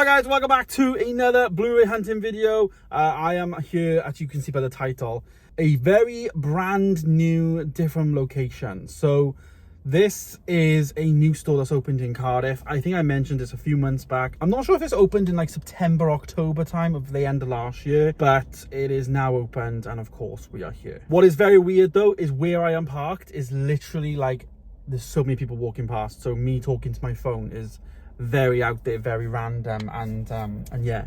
guys, welcome back to another Blu-ray hunting video. I am here, as you can see by the title, a very brand new different location. So this is a new store that's opened in Cardiff. I think I mentioned this a few months back. I'm not sure if it's opened in like September, October time of the end of last year, but it is now opened, and of course we are here. What is very weird though is where I am parked is literally like there's so many people walking past, so me talking to my phone is very out there, very random, and yeah,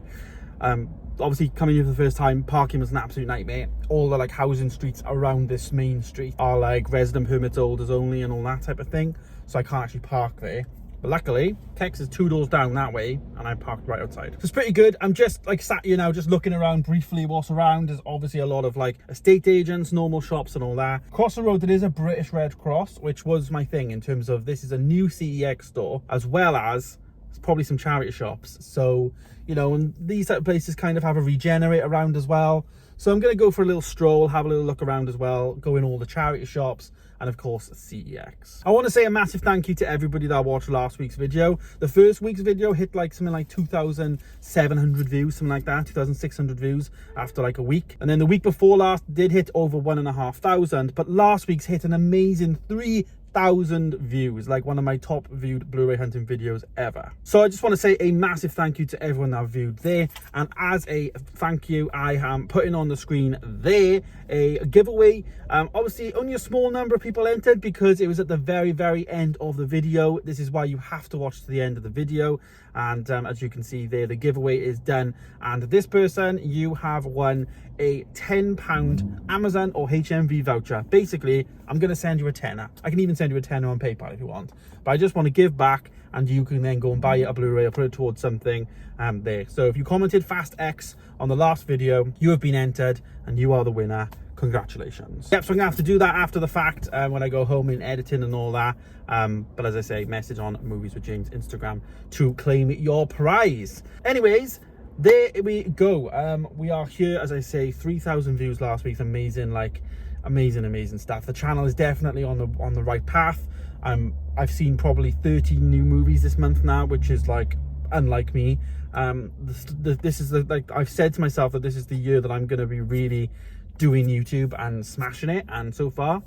obviously coming here for the first time, parking was an absolute nightmare. All the like housing streets around this main street are like resident permits holders only and all that type of thing, so I can't actually park there. But luckily Texas is 2 doors down that way and I parked right outside, so it's pretty good. I'm just like sat here now just looking around briefly what's around. There's obviously a lot of like estate agents, normal shops and all that. Across the road there is a British Red Cross, which was my thing in terms of this is a new CEX store, as well as probably some charity shops. So you know, and these type of places kind of have a regenerate around as well. So I'm going to go for a little stroll, have a little look around as well, go in all the charity shops, and of course CEX. I want to say a massive thank you to everybody that watched last week's video. The first week's video hit like something like 2,700 views, something like that, 2,600 views after like a week. And then the week before last did hit over 1,500, but last week's hit an amazing 3,000 views, like one of my top viewed Blu-ray hunting videos ever. So I just want to say a massive thank you to everyone that viewed there, and as a thank you I am putting on the screen there a giveaway. Obviously only a small number of people entered because it was at the very end of the video. This is why you have to watch to the end of the video, and as you can see there, the giveaway is done, and this person, you have won a £10 Amazon or HMV voucher. Basically I'm going to send you a tenner. I can even send you a tenner on PayPal if you want, but I just want to give back, and you can then go and buy a Blu-ray or put it towards something there. So if you commented Fast X on the last video, you have been entered and you are the winner. Congratulations. Yep, so I'm gonna have to do that after the fact when I go home in editing and all that, but as I say, message on Movies with James Instagram to claim your prize. Anyways, there we go. We are here, as I say, 3,000 views last week. Amazing, like amazing stuff. The channel is definitely on the right path. I've seen probably 30 new movies this month now, which is like unlike me. This is the, like I've said to myself that this is the year that I'm going to be really doing YouTube and smashing it, and so far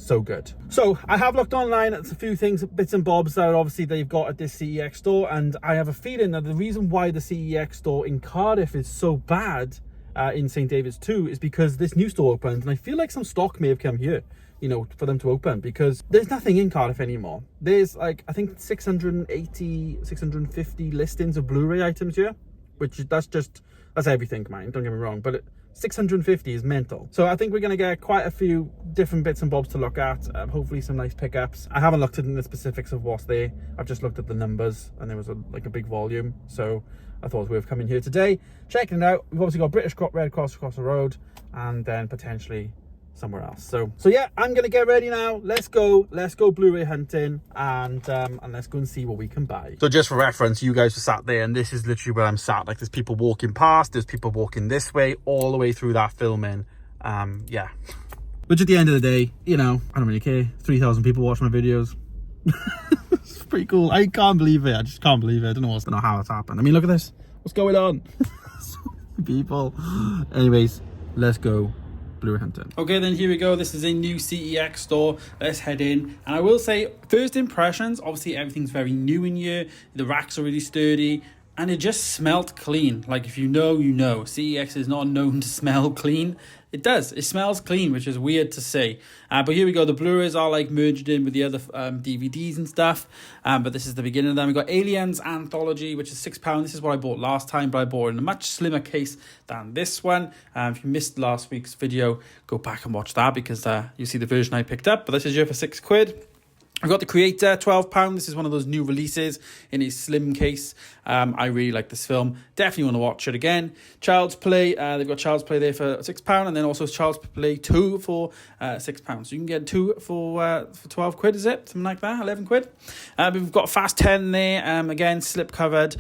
so good. So I have looked online at a few things, bits and bobs that obviously they've got at this CEX store, and I have a feeling that the reason why the CEX store in Cardiff is so bad in St David's too is because this new store opened, and I feel like some stock may have come here, you know, for them to open, because there's nothing in Cardiff anymore. There's like, I think 650 listings of Blu-ray items here, which that's everything, man, don't get me wrong, but 650 is mental. So I think we're going to get quite a few different bits and bobs to look at, hopefully some nice pickups. I haven't looked at the specifics of what's there. I've just looked at the numbers, and there was like a big volume, so I thought it was worth coming here today, checking it out. We've obviously got British Red Cross across the road, and then potentially somewhere else. So yeah, I'm gonna get ready now. Let's go Blu-ray hunting, and let's go and see what we can buy. So just for reference, you guys are sat there, and this is literally where I'm sat. Like, there's people walking past, there's people walking this way, all the way through that filming. Yeah, which at the end of the day, you know, I don't really care. 3,000 people watch my videos. It's pretty cool. I can't believe it. I just can't believe it. I don't know how it's happened. I mean, look at this, what's going on? So many people. Anyways, let's go Blu-ray hunting. Okay, then here we go. This is a new CEX store. Let's head in, and I will say, first impressions, obviously everything's very new in here. The racks are really sturdy, and it just smelled clean. Like, if you know, you know. CEX is not known to smell clean. It does. It smells clean, which is weird to say. But here we go. The Blu-rays are like merged in with the other DVDs and stuff. But this is the beginning of them. We've got Aliens Anthology, which is £6. This is what I bought last time, but I bought it in a much slimmer case than this one. If you missed last week's video, go back and watch that, because you see the version I picked up. But this is here for £6. I've got The Creator, £12. This is one of those new releases in a slim case. I really like this film. Definitely want to watch it again. Child's Play, they've got Child's Play there for £6, and then also Child's Play 2 for £6. So you can get 2 for 12 quid, is it? Something like that, 11 quid. We've got Fast 10 there, again, slip covered.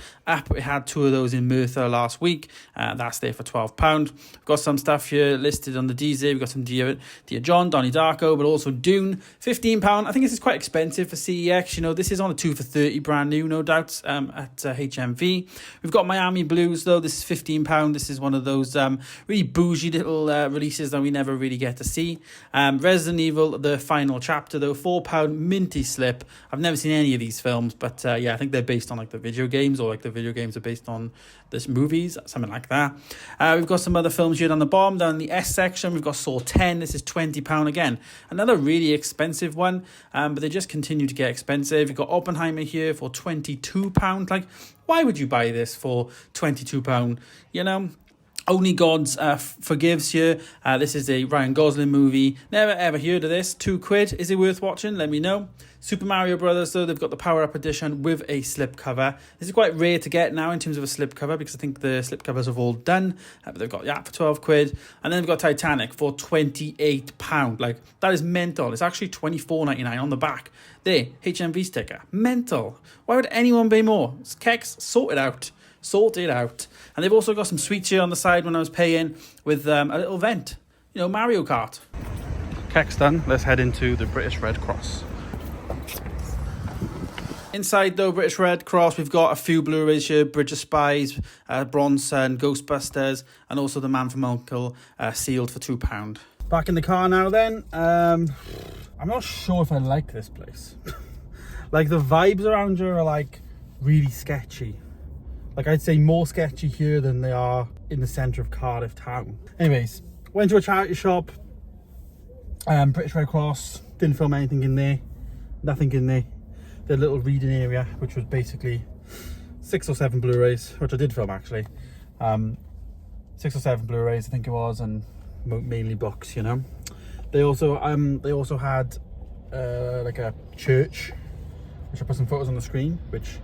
We had 2 of those in Merthyr last week. That's there for £12. We've got some stuff here listed on the D's there. We've got some Dear John, Donnie Darko, but also Dune, £15. I think this is quite expensive expensive for CEX. You know, this is on a 2 for $30 brand new, no doubt, at HMV. We've got Miami Blues, though. This is £15. This is one of those really bougie little releases that we never really get to see. Resident Evil, the final chapter, though, £4 minty slip. I've never seen any of these films, but yeah, I think they're based on like the video games, or like the video games are based on this movies, something like that. We've got some other films here down the bottom. Down in the S section, we've got Saw 10. This is £20 again. Another really expensive one, but they just continue to get expensive. You've got Oppenheimer here for £22. Like, why would you buy this for £22? You know, Only Gods Forgives here. This is a Ryan Gosling movie. Never ever heard of this. £2. Is it worth watching? Let me know. Super Mario Brothers, though, they've got the Power Up edition with a slipcover. This is quite rare to get now in terms of a slipcover, because I think the slipcovers have all done. But they've got that for £12. And then they've got Titanic for £28. Like, that is mental. It's actually $24.99 on the back. There, HMV sticker. Mental. Why would anyone pay more? Kex, sort it out. Sort it out. And they've also got some sweets here on the side when I was paying, with a little vent. You know, Mario Kart. Kex done. Let's head into the British Red Cross. Inside, though, British Red Cross, we've got a few Blu-rays here. Bridge of Spies, Bronson, Ghostbusters, and also The Man from U.N.C.L.E. sealed for £2. Back in the car now then. I'm not sure if I like this place. Like, the vibes around here are like really sketchy. Like, I'd say more sketchy here than they are in the centre of Cardiff town. Anyways, went to a charity shop. British Red Cross, didn't film anything in there. Nothing in there. The little reading area, which was basically 6 or 7 Blu-rays, which I did film actually. 6 or 7 Blu-rays, I think it was, and mainly books, you know. They also had like a church, which I put some photos on the screen, which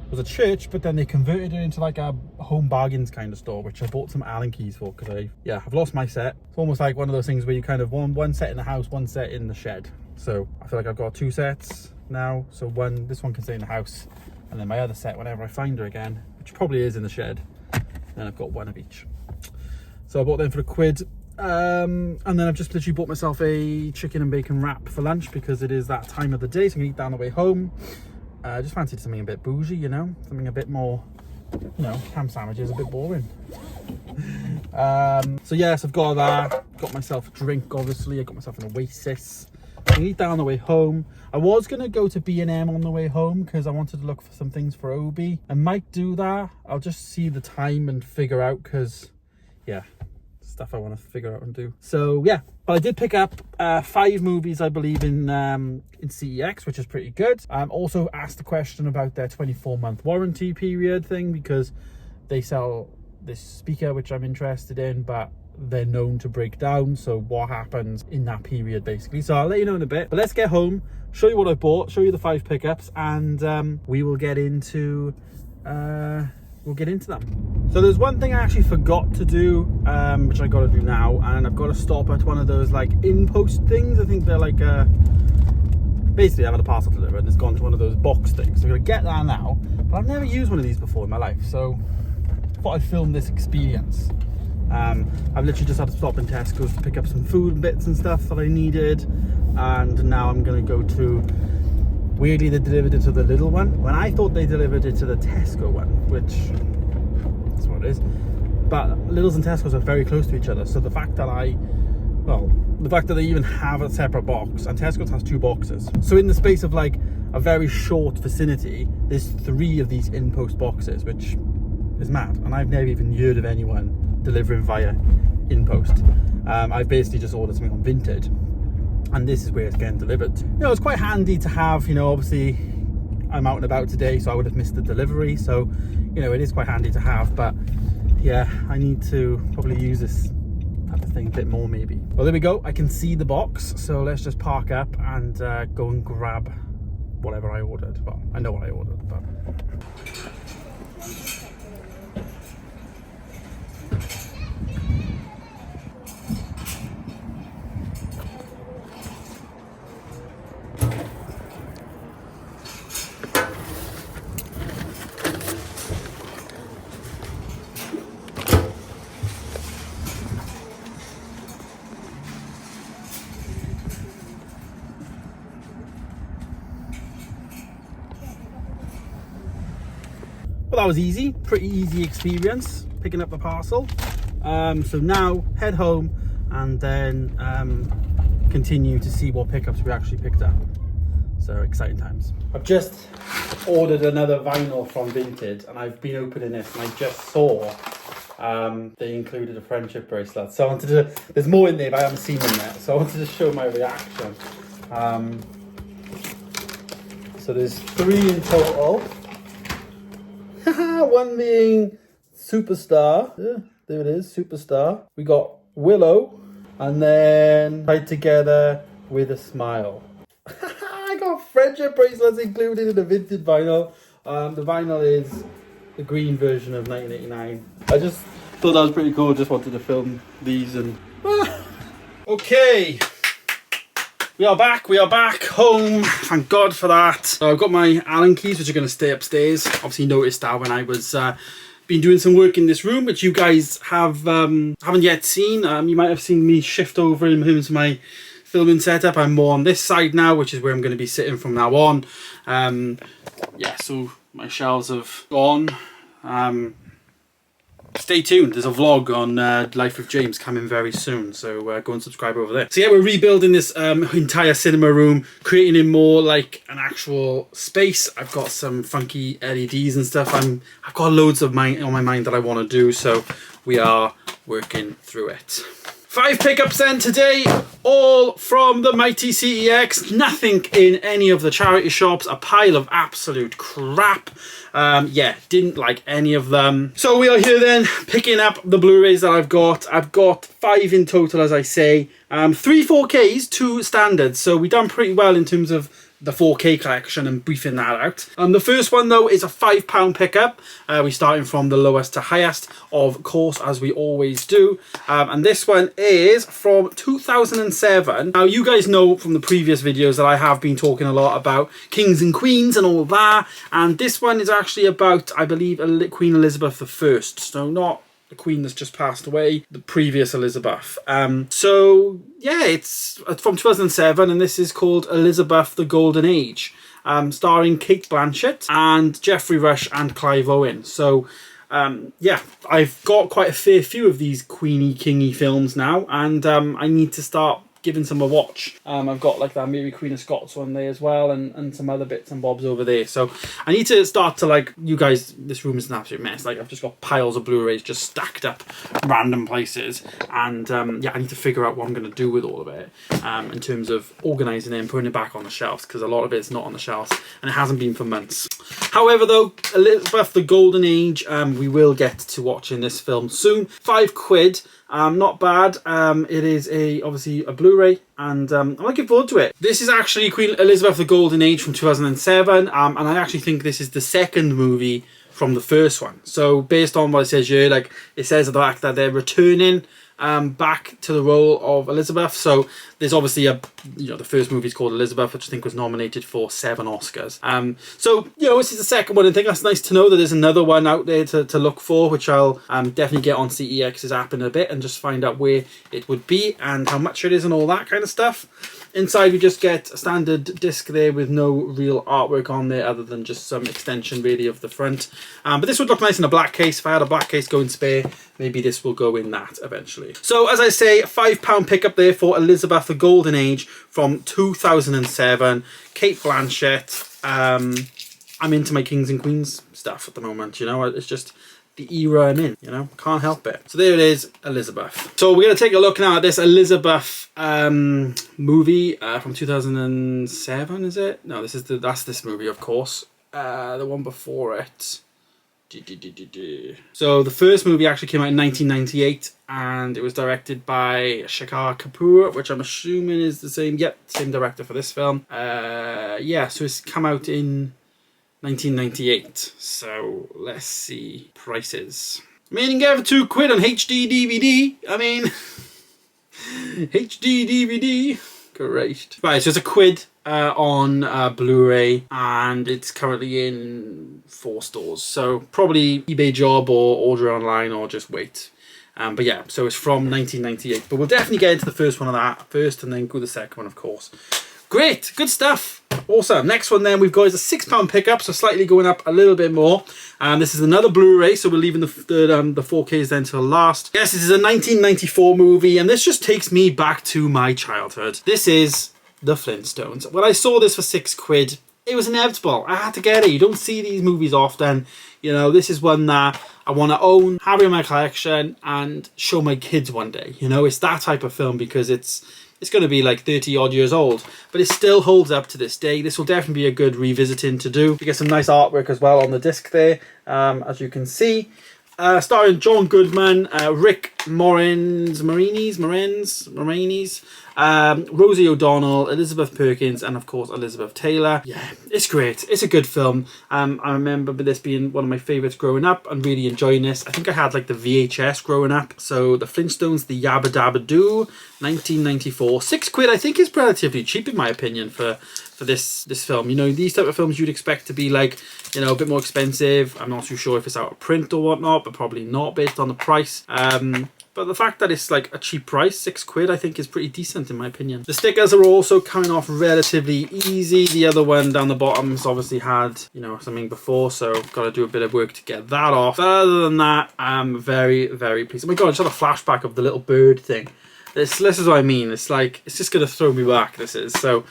was a church, but then they converted it into like a home bargains kind of store, which I bought some Allen keys for, because I've lost my set. It's almost like one of those things where you kind of one set in the house, one set in the shed. So I feel like I've got 2 sets now. So this one can stay in the house, and then my other set, whenever I find her again, which probably is in the shed, then I've got one of each. So I bought them for £1. And then I've just literally bought myself a chicken and bacon wrap for lunch, because it is that time of the day, so I'm gonna eat that on the way home. I just fancied something a bit bougie, you know, something a bit more, you know, ham sandwiches, a bit boring. So yes, I've got that. Got myself a drink, obviously. I got myself an Oasis. I'm gonna eat that on the way home. I was gonna go to B&M on the way home, because I wanted to look for some things for Obi. I might do that. I'll just see the time and figure out, because yeah, stuff I want to figure out and do. So yeah, but I did pick up 5 movies, I believe, in CEX, which is pretty good. Also asked a question about their 24-month warranty period thing, because they sell this speaker, which I'm interested in, but they're known to break down. So what happens in that period, basically. So I'll let you know in a bit, but let's get home, show you what I bought, show you the 5 pickups, and we will get into them. So there's one thing I actually forgot to do, which I got to do now, and I've got to stop at one of those like in-post things. I think they're like basically I've had a parcel delivered and it's gone to one of those box things, so I'm gonna get that now. But I've never used one of these before in my life, so I thought I'd film this experience. I've literally just had to stop in Tesco's to pick up some food bits and stuff that I needed, and now I'm gonna go to, weirdly they delivered it to the little one, when I thought they delivered it to the Tesco one, which that's what it is. But Lidl's and Tesco's are very close to each other, so the fact that they even have a separate box, and Tesco's has 2 boxes, so in the space of like a very short vicinity, there's 3 of these in-post boxes, which is mad. And I've never even heard of anyone delivering via in-post. I've basically just ordered something on Vinted, and this is where it's getting delivered. You know, it's quite handy to have, you know, obviously I'm out and about today, so I would have missed the delivery, so you know, it is quite handy to have. But yeah, I need to probably use this type of thing a bit more maybe. Well, there we go, I can see the box, so let's just park up and go and grab whatever I ordered. Well, I know what I ordered, but that was easy, pretty easy experience picking up the parcel. So now head home and then continue to see what pickups we actually picked up. So exciting times. I've just ordered another vinyl from Vinted and I've been opening this and I just saw they included a friendship bracelet. So I wanted to, there's more in there but I haven't seen them yet. So I wanted to show my reaction. So there's 3 in total. One being Superstar. Yeah, there it is, Superstar. We got Willow and then tied together with a smile. I got friendship bracelets included in the Vinted vinyl. The vinyl is the green version of 1989. I just thought that was pretty cool. Just wanted to film these and... Okay. We are back home. Thank God for that. So I've got my Allen keys, which are going to stay upstairs. Obviously noticed that when I was been doing some work in this room, which you guys have haven't yet seen. You might have seen me shift over into my filming setup. I'm more on this side now, which is where I'm going to be sitting from now on. Yeah, so my shelves have gone. Stay tuned, there's a vlog on Life with James coming very soon, so go and subscribe over there. So yeah, we're rebuilding this entire cinema room, creating it more like an actual space. I've got some funky LEDs and stuff. I've got loads of on my mind that I want to do, so we are working through it. 5 pickups then today, all from the mighty CEX. Nothing in any of the charity shops. A pile of absolute crap. Yeah, didn't like any of them. So we are here then, picking up the Blu-rays that I've got. I've got 5 in total, as I say. 3 4Ks, 2 standards. So we've done pretty well in terms of the 4K collection and briefing that out. The first one though is a £5 pickup. We're starting from the lowest to highest, of course, as we always do. And this one is from 2007. Now you guys know from the previous videos that I have been talking a lot about kings and queens and all that. And this one is actually about, I believe, Queen Elizabeth I. So not the queen that's just passed away, the previous Elizabeth. So yeah, it's from 2007 and this is called Elizabeth the Golden Age, starring Cate Blanchett and Geoffrey Rush and Clive Owen. So yeah, I've got quite a fair few of these queeny kingy films now, and I need to start giving some a watch. I've got like that Mary Queen of Scots one there as well, and some other bits and bobs over there. So I need to start to, like, you guys, this room is an absolute mess. Like, I've just got piles of Blu-rays just stacked up random places, and yeah, I need to figure out what I'm going to do with all of it in terms of organising it and putting it back on the shelves, because a lot of it's not on the shelves and it hasn't been for months. However though, Elizabeth the Golden Age, we will get to watching this film soon. £5. Not bad. It is obviously a Blu-ray, and I'm looking forward to it. This is actually Queen Elizabeth the Golden Age from 2007, and I actually think this is the second movie from the first one. So based on what it says here, like, it says the fact that they're returning back to the role of Elizabeth. So there's obviously the first movie is called Elizabeth, which I think was nominated for 7 Oscars. So this is the second one. I think that's nice to know that there's another one out there to look for, which I'll definitely get on CEX's app in a bit and just find out where it would be and how much it is and all that kind of stuff. Inside we just get a standard disc there with no real artwork on there other than just some extension really of the front. But this would look nice in a black case. If I had a black case going spare, maybe this will go in that eventually. So as I say, £5 pickup there for Elizabeth the Golden Age from 2007. Cate Blanchett. I'm into my kings and queens stuff at the moment, it's just the era I'm in, can't help it. So there it is, Elizabeth. So we're going to take a look now at this Elizabeth movie from 2007, is it? No, that's this movie, of course. The one before it. So the first movie actually came out in 1998, and it was directed by Shekhar Kapoor, which I'm assuming is the same director for this film. Yeah, so it's come out in 1998. So let's see prices. I mean, you can get it for £2 on HD DVD. I mean, HD DVD, great. Right, so it's £1 on Blu-ray, and it's currently in 4 stores. So probably eBay job or order online or just wait. But yeah, so it's from 1998. But we'll definitely get into the first one of that first, and then go to the second one, of course, Great, good stuff. Awesome. Next one then we've got is a £6 pickup, so slightly going up a little bit more. This is another Blu-ray, so we're leaving the 4Ks then till last. Yes, this is a 1994 movie, and this just takes me back to my childhood. This is The Flintstones. When I saw this for £6, it was inevitable. I had to get it. You don't see these movies often. You know, this is one that I want to own, have it in my collection, and show my kids one day. You know, it's that type of film because it's going to be like 30 odd years old, but it still holds up to this day. This will definitely be a good revisiting to do. You get some nice artwork as well on the disc there, as you can see. Starring John Goodman, Rick Moranis, Rosie O'Donnell, Elizabeth Perkins, and of course Elizabeth Taylor. Yeah, it's great. It's a good film. I remember this being one of my favourites growing up and really enjoying this. I think I had like the VHS growing up. So The Flintstones, The Yabba Dabba Doo, 1994. £6 I think is relatively cheap in my opinion for this film. You know, these type of films you'd expect to be like, you know, a bit more expensive. I'm not too sure if it's out of print or whatnot, but probably not based on the price. But the fact that it's like a cheap price, £6 I think is pretty decent in my opinion. The stickers are also coming off relatively easy. The other one down the bottom's obviously had, you know, something before, so I've got to do a bit of work to get that off. But other than that, I'm very, very pleased. Oh my god, I just had a flashback of the little bird thing. This is what I mean. It's like, it's just going to throw me back, this is. So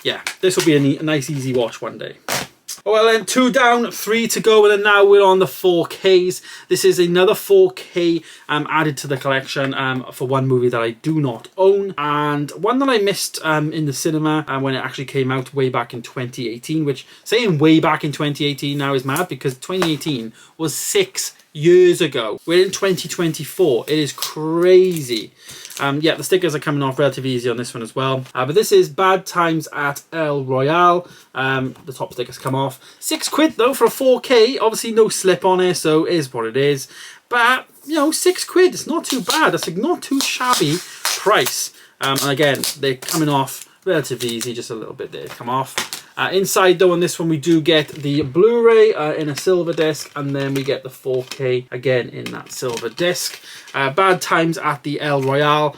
yeah, this will be a nice easy watch one day. Oh, well then, 2 down, 3 to go, and then now we're on the 4Ks. This is another 4K added to the collection for one movie that I do not own, and one that I missed in the cinema when it actually came out way back in 2018, which saying way back in 2018 now is mad because 2018 was 6 years ago. We're in 2024. It is crazy. Yeah, the stickers are coming off relatively easy on this one as well. But this is Bad Times at El Royale. The top stickers come off. £6 though for a 4K. Obviously no slip on it, so it is what it is. But, you know, £6. It's not too bad. That's like not too shabby price. And again, they're coming off relatively easy. Just a little bit there to come off. Inside though on this one we do get the Blu-ray in a silver disc, and then we get the 4K again in that silver disc. Bad Times at the El Royale,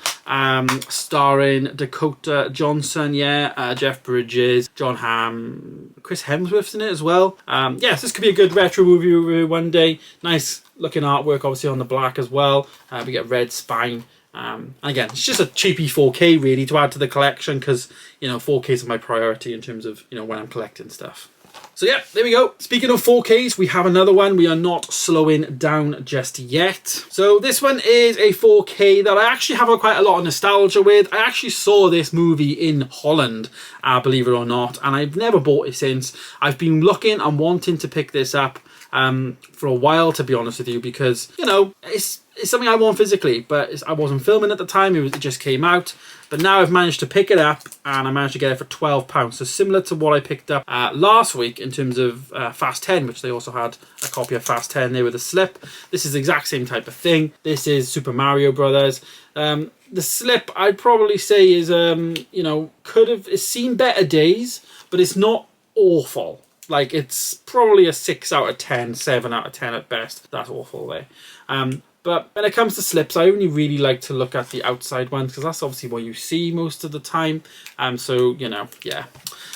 starring Dakota Johnson, Jeff Bridges, John Hamm, Chris Hemsworth's in it as well. Yes, this could be a good retro movie review one day. Nice looking artwork obviously on the black as well. We get red spine. And again, it's just a cheapy 4K really to add to the collection because, you know, 4Ks are my priority in terms of, you know, when I'm collecting stuff. So yeah, there we go. Speaking of 4Ks, we have another one. We are not slowing down just yet. So this one is a 4K that I actually have quite a lot of nostalgia with. I actually saw this movie in Holland, believe it or not, and I've never bought it since. I've been looking and wanting to pick this up for a while, to be honest with you, because, you know, it's something I want physically, but I wasn't filming at the time. It just came out, but now I've managed to pick it up, and I managed to get it for £12. So similar to what I picked up last week in terms of Fast 10, which they also had a copy of Fast 10 there with a slip. This is the exact same type of thing. This is Super Mario Brothers. The slip, I'd probably say, is you know, it's seen better days, but it's not awful. Like, it's probably a 6 out of 10, 7 out of 10 at best. That's awful there. But when it comes to slips, I only really like to look at the outside ones because that's obviously what you see most of the time. So, you know, yeah.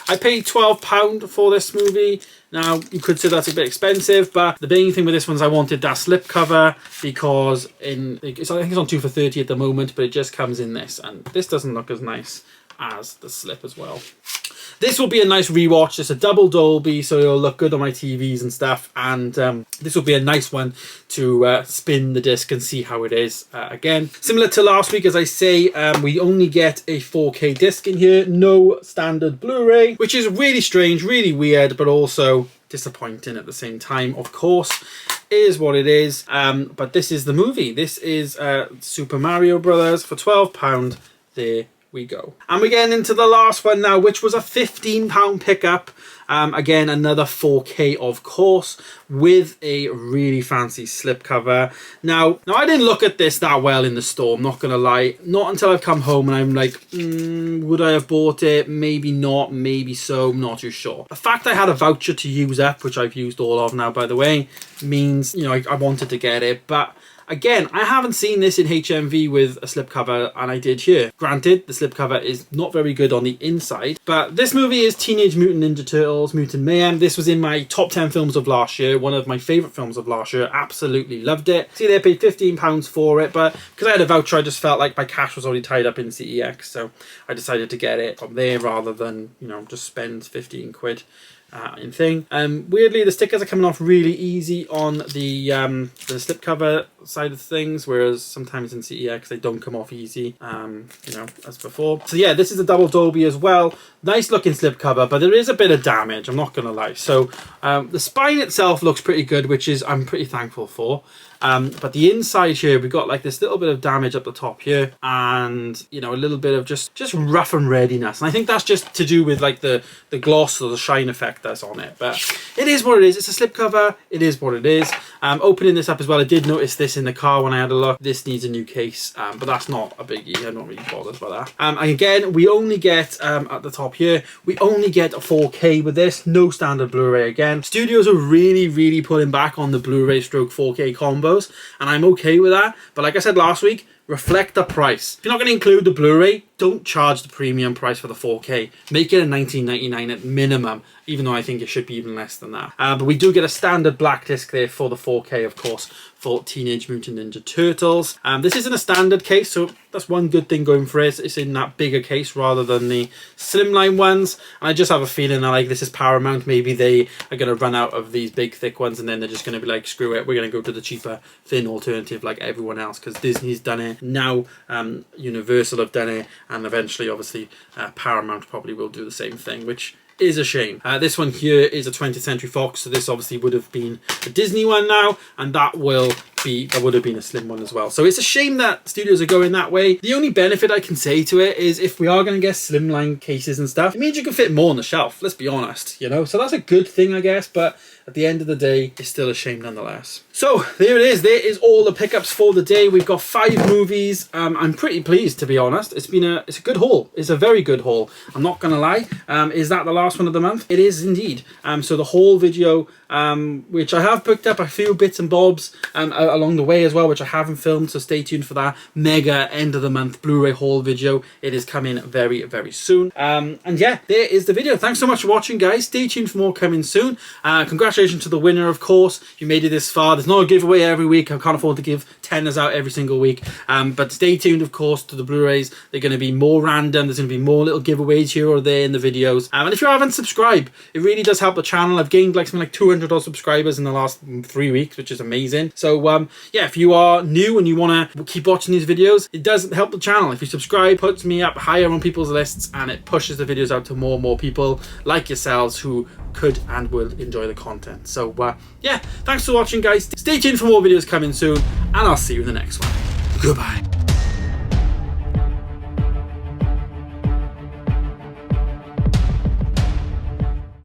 I paid £12 for this movie. Now, you could say that's a bit expensive, but the main thing with this one is I wanted that slip cover because I think it's on 2 for £30 at the moment, but it just comes in this. And this doesn't look as nice as the slip as well. This will be a nice rewatch. It's a double Dolby, so it'll look good on my TVs and stuff. And this will be a nice one to spin the disc and see how it is again. Similar to last week, as I say, we only get a 4K disc in here, no standard Blu-ray, which is really strange, really weird, but also disappointing at the same time. Of course, it is what it is. But this is the movie. This is Super Mario Brothers for £12. There we go. And we're getting into the last one now, which was a £15 pickup. Again, another 4K, of course, with a really fancy slipcover. Now I didn't look at this that well in the store, I'm not gonna lie. Not until I've come home and I'm like, would I have bought it? Maybe not, maybe so, I'm not too sure. The fact I had a voucher to use up, which I've used all of now, by the way, means, you know, I wanted to get it, but Again, I haven't seen this in HMV with a slipcover, and I did here. Granted, the slipcover is not very good on the inside, but this movie is Teenage Mutant Ninja Turtles Mutant Mayhem. This was in my top 10 films of last year, one of my favourite films of last year. Absolutely loved it. See, they paid £15 for it, but because I had a voucher, I just felt like my cash was already tied up in CEX, so I decided to get it from there rather than, you know, just spend 15 quid. In thing. Weirdly, the stickers are coming off really easy on the slipcover side of things, whereas sometimes in CEX they don't come off easy, you know, as before. So yeah, this is a double Dolby as well. Nice looking slipcover, but there is a bit of damage, I'm not gonna lie. So the spine itself looks pretty good, which is I'm pretty thankful for. But the inside here, we've got like this little bit of damage up the top here, and you know, a little bit of just rough and readiness. And I think that's just to do with like the gloss or the shine effect that's on it. But it is what it is. It's a slipcover. It is what it is. Opening this up as well, I did notice this in the car when I had a look. This needs a new case, but that's not a biggie. I'm not really bothered by that. And again, we only get at the top here, we only get a 4K with this. No standard Blu-ray again. Studios are really pulling back on the Blu-ray stroke 4K combo. And I'm okay with that, but like I said last week, reflect the price. If you're not going to include the Blu-ray, don't charge the premium price for the 4K. Make it a $19.99 at minimum, even though I think it should be even less than that. But we do get a standard black disc there for the 4K, of course, for Teenage Mutant Ninja Turtles. This isn't a standard case, so that's one good thing going for it. It's in that bigger case rather than the slimline ones. And I just have a feeling that like this is Paramount. Maybe they are going to run out of these big thick ones, and then they're just going to be like, screw it, we're going to go to the cheaper thin alternative like everyone else, because Disney's done it. Now Universal have done it, and eventually obviously Paramount probably will do the same thing, which is a shame. This one here is a 20th Century Fox, so this obviously would have been a Disney one now, and that would have been a slim one as well. So it's a shame that studios are going that way. The only benefit I can say to it is if we are going to get slimline cases and stuff, it means you can fit more on the shelf, let's be honest, you know? So that's a good thing, I guess, but at the end of the day, it's still a shame nonetheless. So there it is. There is all the pickups for the day. We've got 5 movies. I'm pretty pleased, to be honest. It's a good haul. It's a very good haul. I'm not gonna lie. Is that the last one of the month? It is indeed. So the haul video, which I have picked up a few bits and bobs along the way as well, which I haven't filmed. So stay tuned for that mega end of the month Blu-ray haul video. It is coming very soon. And yeah, there is the video. Thanks so much for watching, guys. Stay tuned for more coming soon. Congratulations to the winner, of course. If you made it this far, there's not a giveaway every week. I can't afford to give teners out every single week. But stay tuned, of course, to the Blu-rays. They're going to be more random. There's going to be more little giveaways here or there in the videos. And if you haven't subscribed, it really does help the channel. I've gained like something like 200 odd subscribers in the last 3 weeks, which is amazing. So yeah, if you are new and you want to keep watching these videos, it does help the channel. If you subscribe, puts me up higher on people's lists, and it pushes the videos out to more and more people like yourselves who could and will enjoy the content. So yeah, thanks for watching, guys. Stay tuned for more videos coming soon, and I'll see you in the next one. Goodbye.